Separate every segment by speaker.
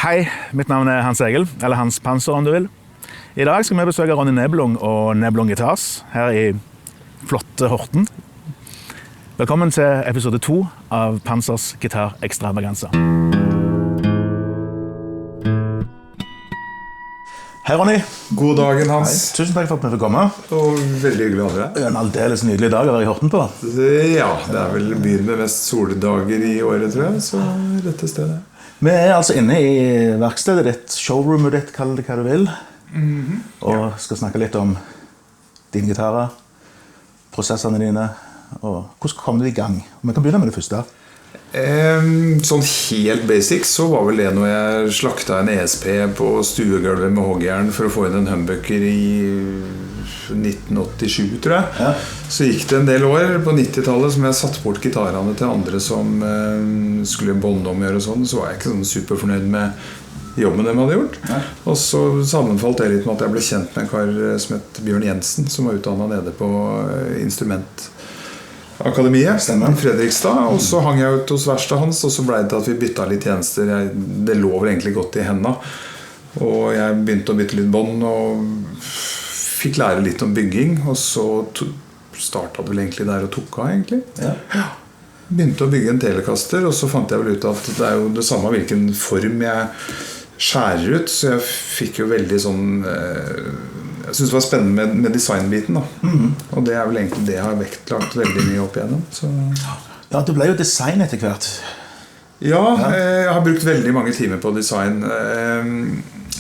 Speaker 1: Hei, mitt navn Hans Egil, eller Hans Panser om du vil. I dag skal vi besøke Ronny Neblung og Neblung Guitars her i flotte Horten. Velkommen til episode 2 av Pansers Gitar Extravaganza. Hei Ronny.
Speaker 2: God dagen, Hans.
Speaker 1: Hei. Tusen takk for at vi fikk komme.
Speaker 2: Og veldig hyggelig å ha deg.
Speaker 1: Det er en aldeles nydelig dag å være i Horten på.
Speaker 2: Ja, det er vel byen med mest soldager i året, tror jeg, så rette stedet.
Speaker 1: Vi altså inne i verkstedet ditt, showroomet ditt, kall det hva du vil. Og skal snakke litt om dine gitarer, prosessene dine, og hvordan kom du i gang? Vi kan begynne med det første.
Speaker 2: Sånn helt basic så var vel det når jeg slakta en ESP på stuegulvet med hoggjern for å få inn en humbucker i 1987, tror jeg.
Speaker 1: Ja.
Speaker 2: Så gikk det en del år på 90-tallet som jeg satt bort gitarene til andre som skulle bonde om gjøre og sånn. Så var jeg ikke sånn superfornøyd med jobben de hadde gjort.
Speaker 1: Ja.
Speaker 2: Og så sammenfalt det litt med at jeg ble kjent med en kar som het Bjørn Jensen, som var utdannet nede på Instrumentakademiet i Fredrikstad. Og så hang jeg ut hos verkstedet hans, og så ble det til at vi bytta litt tjenester. Det lå vel egentlig godt i hendene. Og jeg begynte å bytte litt bånd og fikk lære litt om bygging. Og så startet det vel egentlig der og tok av, egentlig.
Speaker 1: Ja.
Speaker 2: Begynte å bygge en telekaster, og så fant jeg vel ut at det er jo det samme hvilken form jeg skjærer ut. Så jeg fikk jo veldig sånn jeg synes det var spennende med designbiten da. Og det er vel egentlig det jeg har vektlagt veldig mye opp igjennom så.
Speaker 1: Ja, du ble jo design etter hvert.
Speaker 2: Ja, jeg har brukt veldig mange timer på design.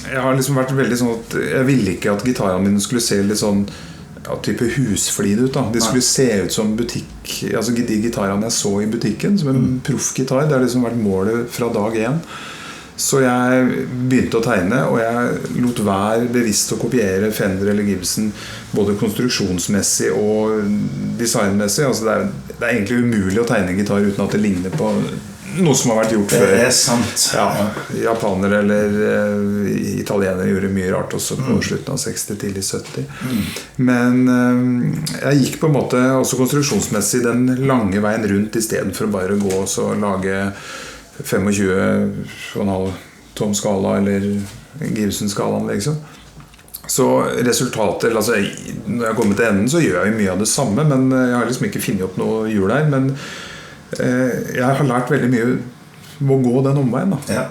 Speaker 2: Jeg har liksom vært veldig sånn at jeg ville ikke at gitarene mine skulle se litt sånn type husflid ut da. De skulle se ut som butikk, altså de gitarene jeg så i butikken som en proffgitar. Det har liksom vært målet fra dag 1. Så jeg begynte å tegne, og jeg lot være bevisst å kopiere Fender eller Gibson, både konstruksjonsmessig og designmessig. Altså det er egentlig umulig å tegne en gitar uten at det ligner på noe som har vært gjort før.
Speaker 1: Det er sant.
Speaker 2: Ja, japanere eller italienere gjorde mye rart også på slutten av 60 til i 70. Men jeg gikk på en måte også konstruksjonsmessig den lange veien rundt I stedet for å bare gå og så lage 25,5 tom skala eller Gibson-skalaen liksom. Så resultatet, altså når jeg kommer til enden så gjør jeg mye av det samme, men jeg har liksom ikke funnet opp noe hjul der, men jeg har lært veldig mye om å gå den omveien da.
Speaker 1: Ja.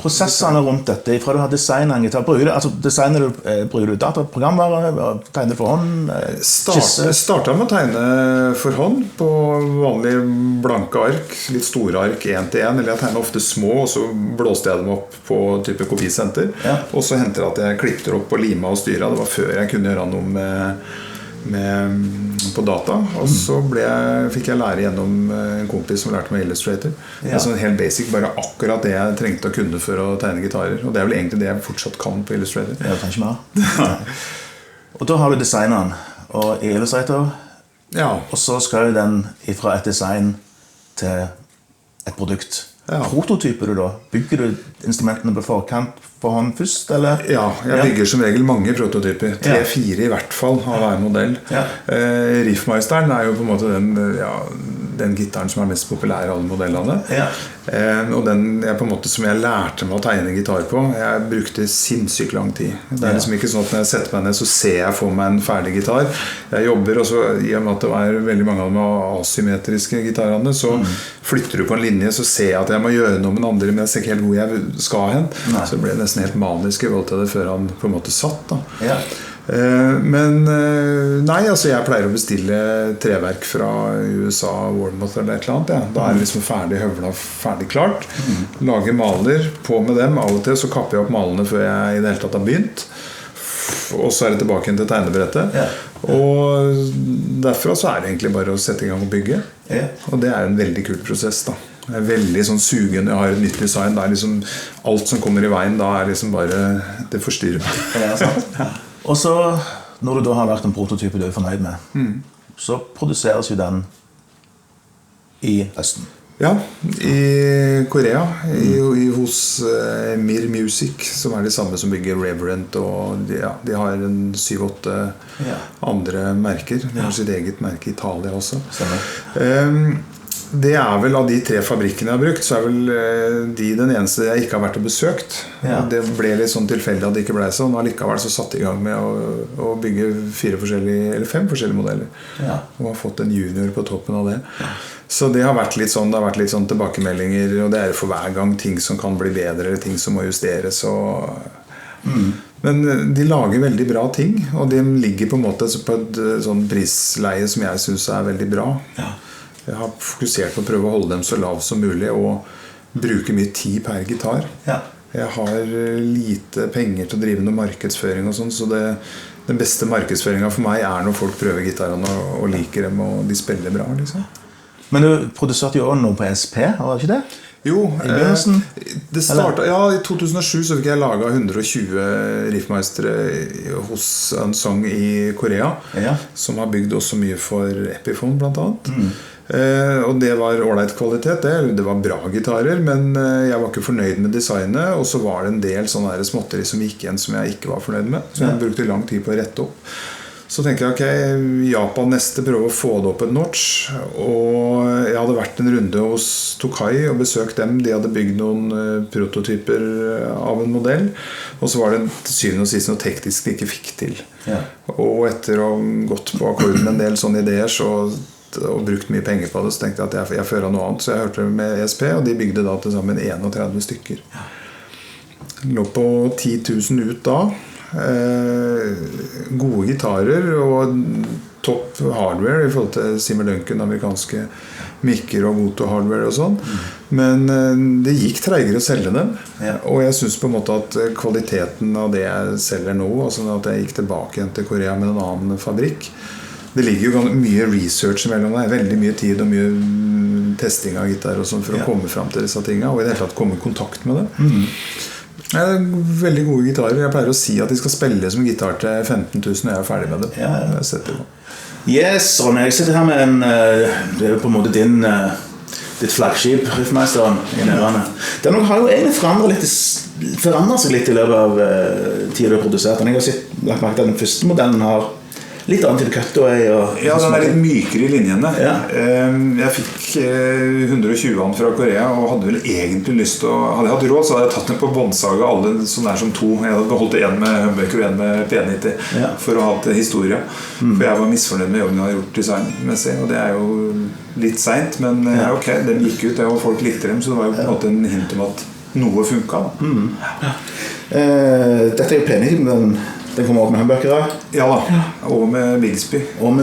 Speaker 1: Prosessene rundt dette, fra du har designet en gitar, bruker du dataprogramvare, tegner for hånd, skisse?
Speaker 2: Startet med å tegne for hånd på vanlige blanke ark, litt store ark 1-1, eller jeg tegner ofte små, og så blåste jeg dem opp på type kopisenter. Ja. Og så henter jeg at jeg klippte opp på lima og styret, det var før jeg kunne gjøre noe på data, og så fikk jeg lære gjennom en kompis som lærte meg Illustrator. Det sånn helt basic, bare akkurat det jeg trengte å kunne for å tegne gitarer, og det er vel egentlig det jeg fortsatt kan på Illustrator.
Speaker 1: Ja, kanskje mer. Og da har du designeren og Illustrator, og så skal jo den fra et design til et produkt. Prototyper du da? Bygger du instrumentene på forkant for hånd først, eller? Ja, jeg bygger som regel mange prototyper. 3-4 I hvert fall av hver modell. Riffmeisteren er jo på en måte den gitaren som mest populær av alle modellene. Og den på en måte som jeg lærte meg å tegne gitar på, jeg brukte sinnssykt lang tid. Det er liksom ikke sånn at når jeg setter meg ned så ser jeg for meg en ferdig gitar. Jeg jobber, og så I og med at det var veldig mange av de asymmetriske gitarene, så flytter du på en linje, så ser jeg at jeg må gjøre noe med den andre, men jeg ser ikke helt hvor jeg skal hen. Så det ble nesten helt manisk I forhold til det før han på en måte satt da. Men nei, altså jeg pleier å bestille treverk fra USA, Warmouth eller et eller annet Da det liksom ferdig høvla, ferdig klart Lage maler på med dem Av og til så kapper jeg opp malene før jeg I det hele tatt har begynt Og så det tilbake til tegnebrettet Og derfra så det egentlig bare å sette I gang og bygge Og det en veldig kul prosess da Jeg veldig sånn sugen, jeg har et nytt design Det liksom, alt som kommer I veien Da liksom bare, det forstyrrer meg sant Og så, når du da har lagt en prototype du fornøyd med, så produseres jo den I Østen.
Speaker 2: Ja, I Korea, hos Mir Music, som det samme som bygger Reverent, og de har en 7-8 andre merker. De har sitt eget merke I Italia også. Det vel av de 3 fabrikkene jeg har brukt, så vel de den eneste jeg ikke har vært og besøkt. Det ble litt sånn tilfeldig at det ikke ble sånn. Allikevel så satt jeg i gang med å bygge 5 forskjellige modeller. Og har fått en junior på toppen av det. Så det har vært litt sånn, tilbakemeldinger, og det for hver gang ting som kan bli bedre, eller ting som må justeres. Men de lager veldig bra ting, og de ligger på en måte på et sånn prisleie som jeg synes veldig bra. Jeg har fokusert på å prøve å holde dem så lav som mulig og bruke mye tid per gitar. Jeg har lite penger til å drive noe markedsføring og sånn, så den beste markedsføringen for meg når folk prøver gitarene og liker dem, og de spiller bra, liksom.
Speaker 1: Men du produserte jo også noe på SP, var det ikke det?
Speaker 2: Jo, det startet, i 2007 så fikk jeg laget 120 riffmeistere hos Unsong i Korea, som har bygd også mye for Epiphone blant annet. Og det var ordentlig kvalitet, det var bra gitarer, men jeg var ikke fornøyd med designet, og så var det en del sånne småtteri som gikk igjen som jeg ikke var fornøyd med, så jeg brukte lang tid på å rette opp. Så tenkte jeg, ok, Japan neste, prøve å få det opp et notch, og jeg hadde vært en runde hos Tokai og besøkt dem. De hadde bygd noen prototyper av en modell, og så var det til syvende og sist noe teknisk de ikke fikk til. Og etter å ha gått på akkord med en del sånne ideer, og brukt mye penger på det, så tenkte jeg at jeg fører noe annet. Så jeg hørte med ESP, og de bygde da til sammen 31 stykker. Lå på 10 000 ut da. Gode gitarer og topp hardware i forhold til Zimmer Duncan, amerikanske mikker og Moto-hardware og sånn. Men det gikk treigere å selge dem. Og jeg synes på en måte at kvaliteten av det jeg selger nå, altså at jeg gikk tilbake igjen til Korea med en annen fabrikk, det ligger jo mye research mellom det, veldig mye tid og mye testing av gitar og sånn for å komme frem til disse tingene, og i det hele tatt komme i kontakt med det. Veldig gode gitarer. Jeg pleier å si at de skal spille som gitar til 15 000 når jeg ferdig med det. Jeg setter på.
Speaker 1: Yes, Ronny, jeg sitter her med det jo på en måte ditt flaggskip, riffmeisteren i Nærane. Den har jo egentlig forandret seg litt i løpet av tiden du har produsert den. Jeg har lagt merke til at den første modellen har litt annet til cutaway og
Speaker 2: den litt mykere i linjene. Jeg fikk 120 fra Korea og hadde vel egentlig lyst til hadde jeg hatt råd, så hadde jeg tatt den på båndsaga alle sånn som 2. Jeg hadde beholdt en med humbucker og en med P90 for å ha hatt historie, for jeg var misfornøyd med jobben jeg hadde gjort designmessig, og det jo litt sent, men ok, den gikk ut og folk likte dem, så det var jo på en måte en hint om at noe funket.
Speaker 1: Dette jo P90, den kommer også med humbuckere?
Speaker 2: Ja da, og med Bigsby.
Speaker 1: Og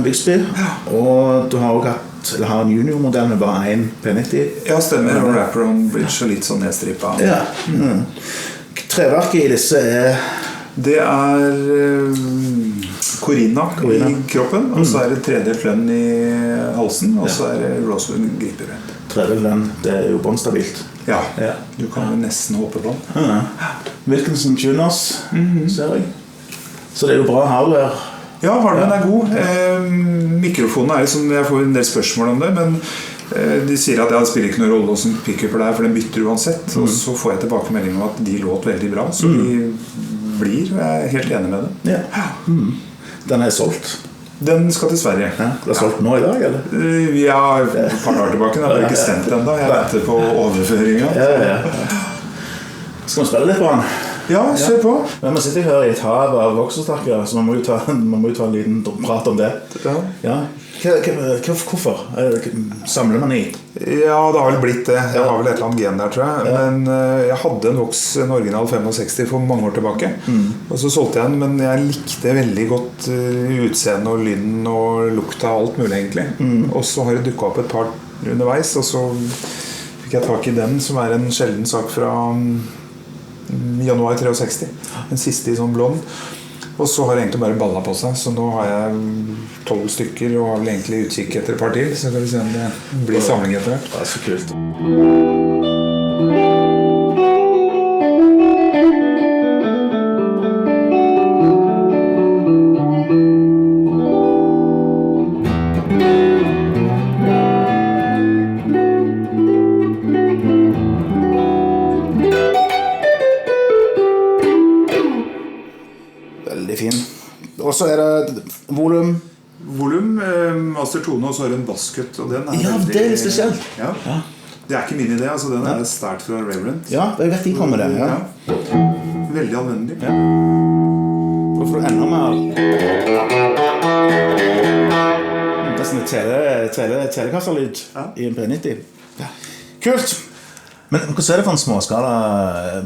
Speaker 1: du har også hatt en junior-modell med bare en P90?
Speaker 2: Ja, stemmer. Og wrap-around bridge og litt sånn nedstrippa.
Speaker 1: Treverket i disse
Speaker 2: Det Corina i kroppen, og så det tredelt lønn i halsen, og så det Rosewood griper.
Speaker 1: Tredelt lønn, det jo båndstabilt.
Speaker 2: Ja, du kan jo nesten håpe på den.
Speaker 1: Wilkinson Tuners, ser jeg. Så det jo bra hardware.
Speaker 2: Ja, hardwaren god. Mikrofonen liksom, jeg får en del spørsmål om det, men de sier at det spiller ikke noen rolle hvordan pickuper for den bytter uansett. Og så får jeg tilbakemelding om at de låt veldig bra, så de blir, og jeg helt enig med det.
Speaker 1: Den solgt?
Speaker 2: Den skal til Sverige.
Speaker 1: Det solgt nå i dag, eller?
Speaker 2: Ja, et par dager tilbake. Den ikke sendt enda. Jeg venter på overføringen.
Speaker 1: Skal vi spille litt på den?
Speaker 2: Ja, se på.
Speaker 1: Men vi sitter her i et hav av vokserstakere, så man må jo ta en liten prat om det. Hvorfor? Samler man i?
Speaker 2: Ja, det har vel blitt det. Jeg har vel et eller annet gen der, tror jeg. Men jeg hadde en original 65 for mange år tilbake. Og så solgte jeg den, men jeg likte veldig godt utseende og lyden og lukta og alt mulig egentlig. Og så har det dukket opp et par underveis, og så fikk jeg tak i den, som en sjelden sak fra januar 63. Den siste i sånn blond. Og så har jeg egentlig bare ballet på seg, så nå har jeg 12 stykker og har vel egentlig utkikk etter et par til, så kan vi se om det blir samling etter hvert.
Speaker 1: Det så kult. Og så det volum.
Speaker 2: volum, master tone, og så har du en basskutt, og den
Speaker 1: ja,
Speaker 2: veldig...
Speaker 1: det litt spesielt.
Speaker 2: Ja. Det ikke min idé, altså den start fra Reverend.
Speaker 1: Ja, jeg vet ikke om det, ja.
Speaker 2: Veldig anvendelig.
Speaker 1: Ja. For å få enda mer... Det sånn telekasserlyd I en P90. Ja. Kult! Men hvordan det for en småskala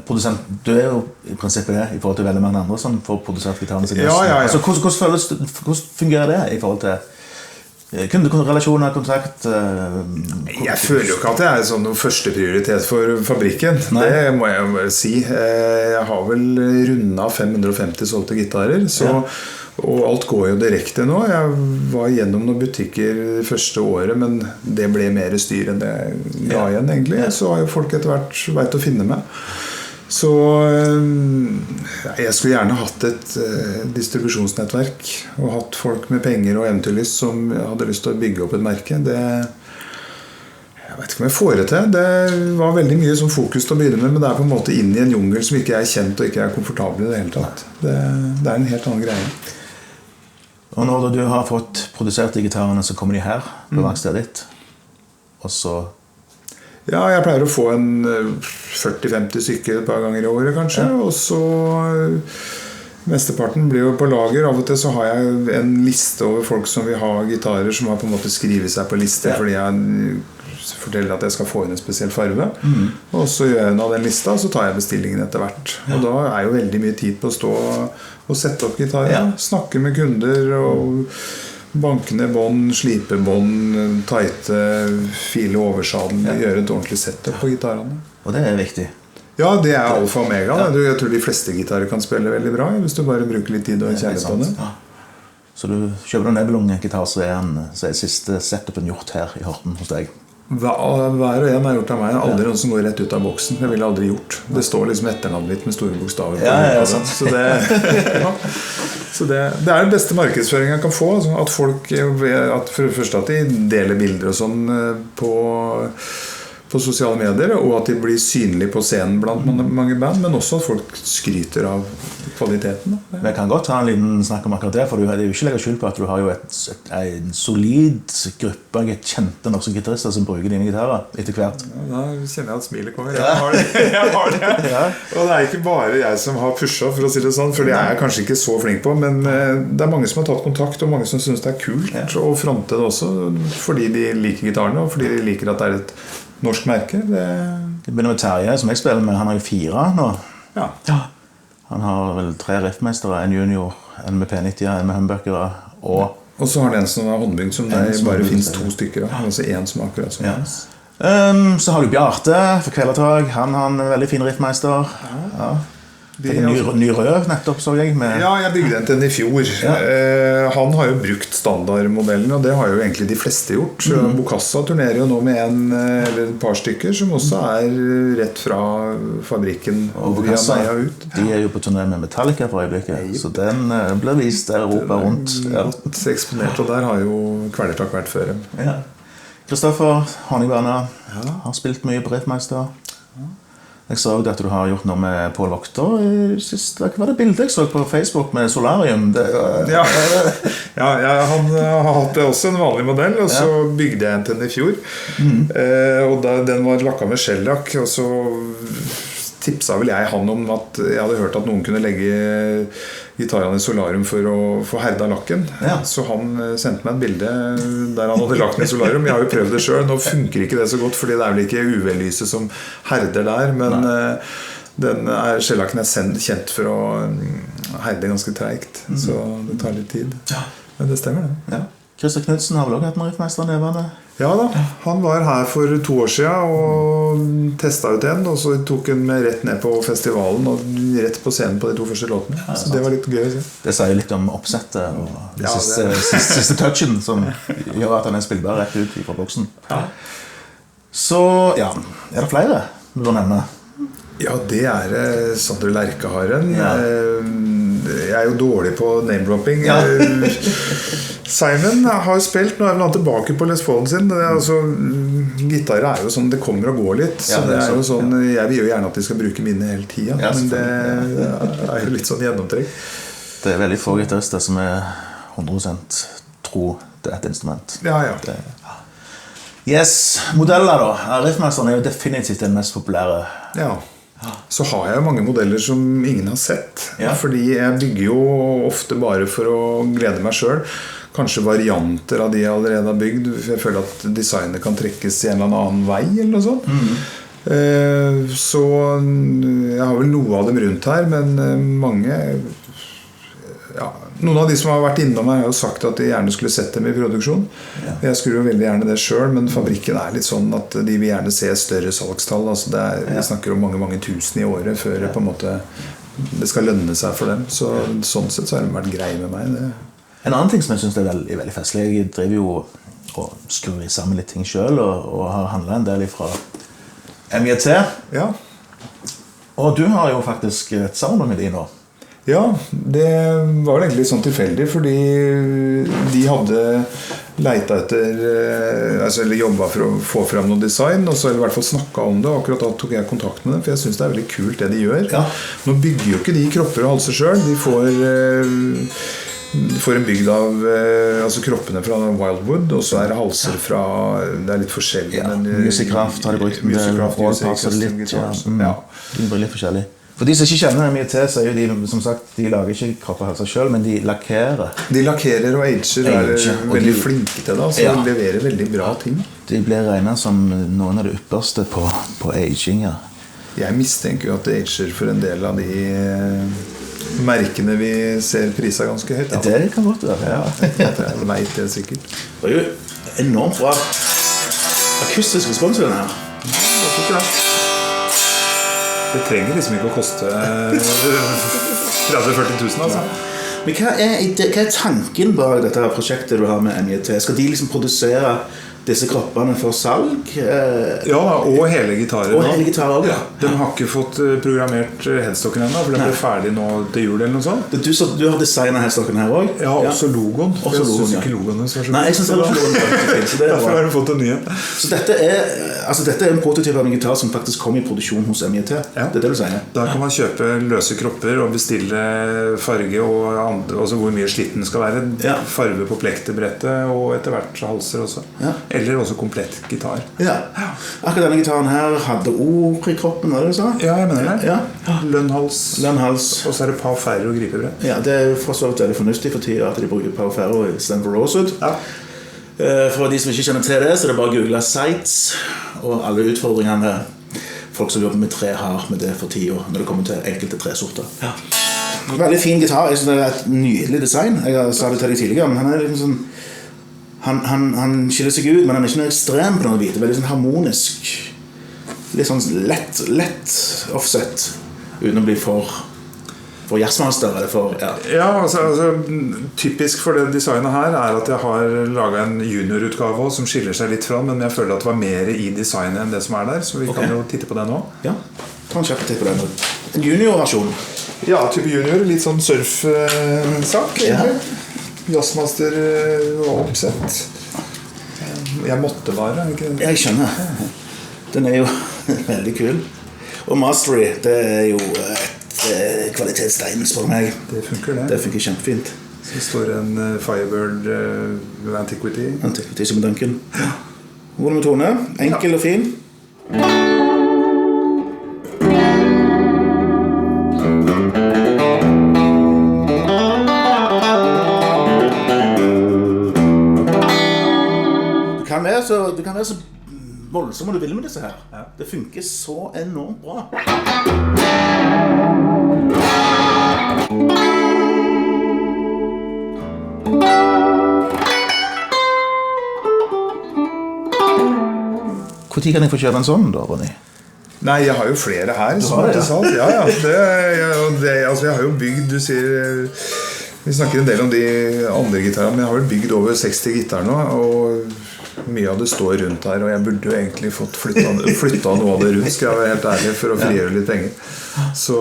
Speaker 1: produsent? Du jo I prinsippet det I forhold til veldig mange andre som får produsert gitarene sine.
Speaker 2: Ja.
Speaker 1: Altså, hvordan fungerer det I forhold til kunderelasjoner, kontrakt?
Speaker 2: Jeg føler jo ikke at jeg sånn noen første prioritet for fabrikken. Nei. Det må jeg jo si. Jeg har vel rundet 550 solgte gitarer, så... Og alt går jo direkte nå. Jeg var gjennom noen butikker det første året, men det ble mer styr enn det ga igjen egentlig. Så har jo folk etter hvert vet å finne meg. Så jeg skulle gjerne hatt et distribusjonsnettverk og hatt folk med penger og eventyrlyst som hadde lyst til å bygge opp et merke. Jeg vet ikke om jeg får det til. Det var veldig mye som fokus til å begynne med, men det på en måte inn I en jungel som ikke kjent og ikke komfortabel I det hele tatt. Det en helt annen greie.
Speaker 1: Og når du har fått produsert de gitarene, så kommer de her på verkstedet ditt. Og så...
Speaker 2: Ja, jeg pleier å få en 40-50 stykker et par ganger I året, kanskje. Og så... Mesteparten blir jo på lager. Av og til så har jeg en liste over folk som vil ha gitarer, som har på en måte skrivet seg på liste, fordi jeg forteller at jeg skal få inn en spesiell farve. Og så gjør jeg av den lista, og så tar jeg bestillingen etter hvert. Og da jo veldig mye tid på å stå og sette opp gitarer, snakke med kunder og banke ned bånd, slipe bånd, tighte, file oversadel, gjøre et ordentlig setup på gitarene.
Speaker 1: Og det viktig.
Speaker 2: Ja, det alfa og omega. Jeg tror de fleste gitarer kan spille veldig bra, hvis du bare bruker litt tid og kjærlighet på det.
Speaker 1: Ja. Så du kjøper en Nebelung-gitar, så siste setupen gjort her I Horten hos deg?
Speaker 2: Hver og en har gjort av meg. Aldri noen som går rett ut av boksen. Det ville jeg aldri gjort. Det står liksom etternavnet mitt med store bokstaver på.
Speaker 1: Ja, sant.
Speaker 2: Så det den beste markedsføringen jeg kan få. Altså, at folk, for det første at de deler bilder og sånn på sosiale medier, og at de blir synlige på scenen blant mange band, men også at folk skryter av kvaliteten.
Speaker 1: Men jeg kan godt ta en liten snakk om akkurat det, for det jo ikke legger skyld på at du har jo en solid gruppe av kjente norske gitarister som bruker dine gitarer etter hvert.
Speaker 2: Ja, da kjenner jeg at smilet kommer. Jeg har det. Og det ikke bare jeg som har pushet, for å si det sånn, for det jeg kanskje ikke så flink på, men det mange som har tatt kontakt, og mange som synes det kult å fronte det også, fordi de liker gitarene, og fordi de liker at det et norsk merke.
Speaker 1: Det begynner med Terje, som jeg spiller med. Han har jo 4 nå. Ja. Han har vel 3 riffmestere, en junior, en med P90, en med humbuckere, og
Speaker 2: så har det en som håndbygd, som det bare finnes 2 stykker av. Altså en som akkurat som
Speaker 1: så har du Bjarte for Kvelertag. Han har en veldig fin riffmester. Ja. Ny rød nettopp, så jeg med.
Speaker 2: Ja, jeg bygde den til den I fjor. Han har jo brukt standardmodellen, og det har jo egentlig de fleste gjort. Bokassa turnerer jo nå med en eller et par stykker som også rett fra fabrikken
Speaker 1: og Bokassa, de jo på turné med Metallica for øyeblikket, så den ble vist der Europa rundt.
Speaker 2: Godt eksponert, og der har jo Kvelertak vært før.
Speaker 1: Kristoffer Honningbane har spilt mye på Riffmeister. Jeg så at du har gjort noe med Paul Wachter sist. Hva var det bildet jeg så på Facebook med Solarium?
Speaker 2: Han har hatt det også en vanlig modell, og så bygde jeg en til den I fjor. Og den var lakket med skjellakk, og så tipsa vel jeg han om at jeg hadde hørt at noen kunne legge gitarene I solarium for å få herda lakken. Så han sendte meg et bilde der han hadde lagt den I solarium. Jeg har jo prøvd det selv. Nå funker ikke det så godt, fordi det vel ikke UV-lyset som herder der, men skjellakken kjent for å herde ganske treigt, så det tar litt tid. Men det stemmer det.
Speaker 1: Christer Knudsen har vel også hatt en riffmester nevende?
Speaker 2: Ja da, han var her for 2 år siden og testet ut en, og så tok han med rett ned på festivalen og rett på scenen på de 2 første låtene. Så det var litt gøy å se.
Speaker 1: Det sier litt om oppsettet og den siste touchen som gjør at han spillbar rett ut fra boksen. Så det flere du vil nevne?
Speaker 2: Ja, det Sandre Lerkeharen. Jeg jo dårlig på name-dropping. Simon har spilt, nå vel han tilbake på Les Paulen sin. Gitarer jo sånn, det kommer og går litt. Så det jo sånn, jeg vil jo gjerne at de skal bruke minnet hele tiden, men det jo litt sånn gjennomtrekk.
Speaker 1: Det veldig få gitarister som 100% tro det et instrument.
Speaker 2: Ja.
Speaker 1: Yes, modeller da. Riffmasteren jo definitivt den mest populære.
Speaker 2: Ja. Så har jeg jo mange modeller som ingen har sett. Fordi jeg bygger jo ofte bare for å glede meg selv. Kanskje varianter av de jeg allerede har bygd. Jeg føler at designet kan trekkes i en eller annen vei eller noe sånt. Så jeg har vel noe av dem rundt her, men mange noen av de som har vært innom her har jo sagt at de gjerne skulle sett dem i produksjon. Jeg skulle jo veldig gjerne det selv, men fabrikken litt sånn at de vil gjerne se større salgstall. Altså vi snakker om mange tusen i året før på en måte det skal lønne seg for dem. Sånn sett så har de vært greie med meg.
Speaker 1: En annen ting som jeg synes er veldig festlig, jeg driver jo og skrur sammen litt ting selv og har handlet en del fra MJT.
Speaker 2: Ja.
Speaker 1: Og du har jo faktisk et samarbeid med de nå.
Speaker 2: Ja, det var vel egentlig sånn tilfeldig, fordi de hadde leita etter, eller jobbet for å få frem noe design, og så har de i hvert fall snakket om det, og akkurat da tok jeg kontakt med dem, for jeg synes det veldig kult det de gjør. Ja. Nå bygger jo ikke de kropper og halser selv, de får en bygd av kroppene fra Wildwood, og så det halser fra, det litt forskjellig.
Speaker 1: Music Craft har de brukt en del, Allparts litt, de blir litt forskjellig. For de som ikke kjenner MJT, så jo de, som sagt, de lager ikke kropp og halser selv, men de lakkerer.
Speaker 2: De lakkerer og ager veldig flinke til det, så de leverer veldig bra ting.
Speaker 1: De blir regnet som noen av det ypperste på aging,
Speaker 2: Jeg mistenker jo at det ager for en del av de merkene vi ser priset ganske høyt.
Speaker 1: Det kan godt være,
Speaker 2: Jeg vet det sikkert.
Speaker 1: Det var jo enormt bra akustisk respons i denne her.
Speaker 2: Det tror jeg. Det trenger liksom ikke å koste 30-40 000 altså.
Speaker 1: Men hva tanken bak dette prosjektet du har med MJT? Skal de liksom produsere disse kroppene for salg?
Speaker 2: Ja, og hele gitarer.
Speaker 1: Og hele gitarer også,
Speaker 2: De har ikke fått programmert headstocken ennå, for den ble ferdig nå til jul eller noe sånt.
Speaker 1: Du har designet headstocken her også?
Speaker 2: Ja, også logoen. Jeg synes ikke logoen så
Speaker 1: Nei, jeg synes det var logoen.
Speaker 2: Derfor har du fått en ny.
Speaker 1: Så dette en prototyp av en gitar som faktisk kom i produksjon hos MJT. Det det du sier.
Speaker 2: Da kan man kjøpe løse kropper og bestille farge og også hvor mye slitten skal være. Farve på plektebrettet og etter hvert halser også. Eller også komplett gitar.
Speaker 1: Akkurat denne gitaren her hadde ord i kroppen, var det du sa?
Speaker 2: Ja, jeg mener det. Lønnhals. Og så det par færre og gripebrett.
Speaker 1: Ja, det for så vidt veldig fornuftig for tiden at de bruker par færre i stedet for Rosewood. For de som ikke kjenner til det, så det bare å google sites og alle utfordringene folk som jobber med tre har med det for tiden når det kommer til enkelte tresorter. Veldig fin gitar. Jeg synes det et nydelig design. Jeg sa det til deg tidligere, men han liksom sånn Han skiller seg ut, men han ikke noe ekstrem på noe vis. Veldig sånn harmonisk. Litt sånn lett offset, uten å bli for jazzmaster eller for...
Speaker 2: Altså, typisk for det designet her at jeg har laget en juniorutgave som skiller seg litt fra, men jeg føler at det var mer i designet enn det som der, så vi kan jo titte på det nå.
Speaker 1: Ja, ta en kjapp titt på den. En junior-versjon.
Speaker 2: Ja, type junior, litt sånn surf-sak, egentlig. Jazzmaster og oppsett. Jeg måtte bare, ikke?
Speaker 1: Jeg skjønner. Den jo veldig kul. Og Mastery, det jo et kvalitetstegn, spør meg.
Speaker 2: Det funker det.
Speaker 1: Det funker kjempefint.
Speaker 2: Så står en Firebird Antiquity.
Speaker 1: Antiquity som Duncan. God med tone, enkel og fin. Du kan være så voldsom du vil med disse her. Det funker så enormt bra. Hvor tid kan jeg få kjøpe en sånn da, Ronny?
Speaker 2: Nei, jeg har jo flere her.
Speaker 1: Du har det,
Speaker 2: jeg har jo bygd, du sier... Vi snakker en del om de andre gitarene, men jeg har vel bygd over 60 gitar nå, og mye av det står rundt her, og jeg burde jo egentlig fått flyttet noe av det rundt, skal jeg være helt ærlig, for å frigjøre litt penger. Så...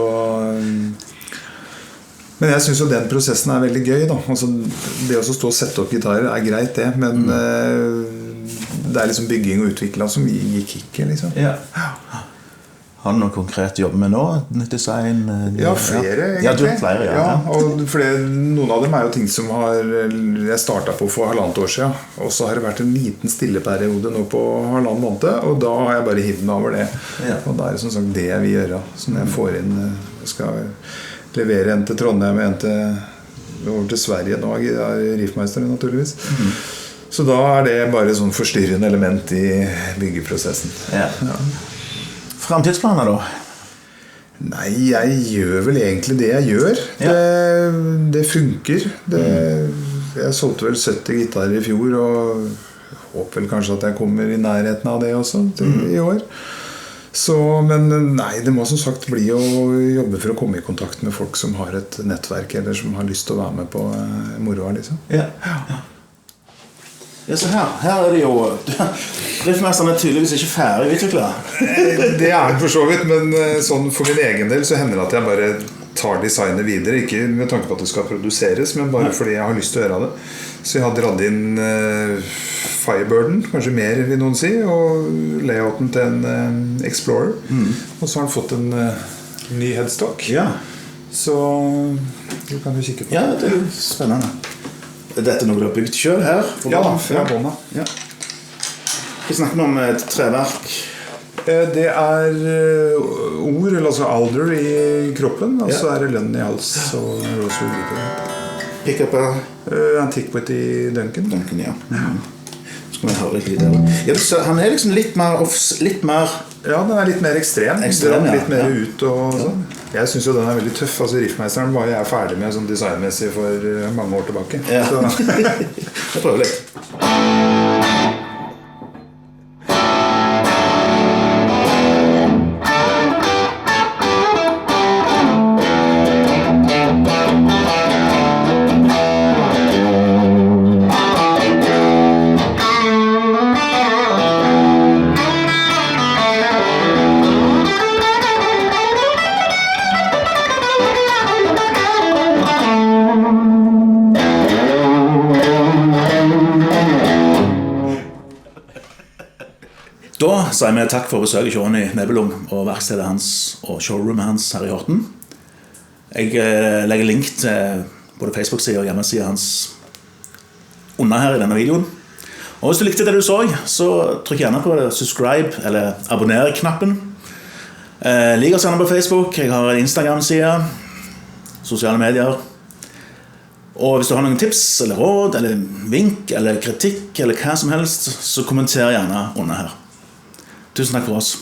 Speaker 2: Men jeg synes jo den prosessen veldig gøy da. Altså, det å stå og sette opp gitarer greit det, men det liksom bygging og utvikling som gir kicket liksom.
Speaker 1: Har du noe konkret å jobbe med nå? Nytt design?
Speaker 2: Ja, flere egentlig.
Speaker 1: Ja, du har flere, ja.
Speaker 2: Og noen av dem jo ting som jeg startet på for 1,5 år siden. Og så har det vært en liten stilleperiode nå på 1,5 måned, og da har jeg bare hivd meg over det. Ja. Og da det som sagt det jeg vil gjøre. Så når jeg får inn, jeg skal levere en til Trondheim, en over til Sverige nå, Riffmeister naturligvis. Så da det bare sånn forstyrrende element i byggeprosessen. Ja.
Speaker 1: Fremtidsplaner da?
Speaker 2: Nei, jeg gjør vel egentlig det jeg gjør. Ja. Det funker. Jeg solgte vel 70 gitarer i fjor, og håper vel kanskje at jeg kommer i nærheten av det også i år. Så, men nei, det må som sagt bli å jobbe for å komme i kontakt med folk som har et nettverk, eller som har lyst til å være med på moroa, liksom. Ja.
Speaker 1: Ja, så her det jo Riffmesteren tydeligvis ikke ferdig utviklet.
Speaker 2: Det den for så vidt, men sånn for min egen del så hender det at jeg bare tar designet videre, ikke med tanke på at det skal produseres, men bare fordi jeg har lyst til å gjøre det. Så jeg har dratt inn Firebirden, kanskje mer vil noen si, og layouten til en Explorer. Og så har han fått en ny headstock. Ja. Så det kan du kikke på.
Speaker 1: Ja, det spennende. Dette noe du har bygd selv her?
Speaker 2: Ja, fra bånda. Ja.
Speaker 1: Vi snakker om et treverk.
Speaker 2: Det ord, eller altså alder i kroppen, og så det lønn i hals og rosewood gitar.
Speaker 1: Pick-up
Speaker 2: Antiquity Duncan.
Speaker 1: Duncan, ja. Skal vi høre litt av det. Ja, han liksom litt mer
Speaker 2: ja, den litt mer ekstrem, litt mer ut og sånn. Jeg synes jo den veldig tøff. Altså Riffmeisteren var jeg ferdig med sånn designmessig for mange år tilbake.
Speaker 1: Ja. Jeg prøver litt. Da sier vi takk for besøket Johnny Nebelum og verkstedet hans og showroomet hans her i Horten. Jeg legger link til både Facebook-siden og hjemmesiden hans under her i denne videoen. Og hvis du likte det du så trykk gjerne på subscribe eller abonner-knappen. Lik oss gjerne på Facebook. Jeg har en Instagram-side, sosiale medier. Og hvis du har noen tips eller råd eller vink eller kritikk eller hva som helst, så kommenter gjerne under her. Tusen takk for oss.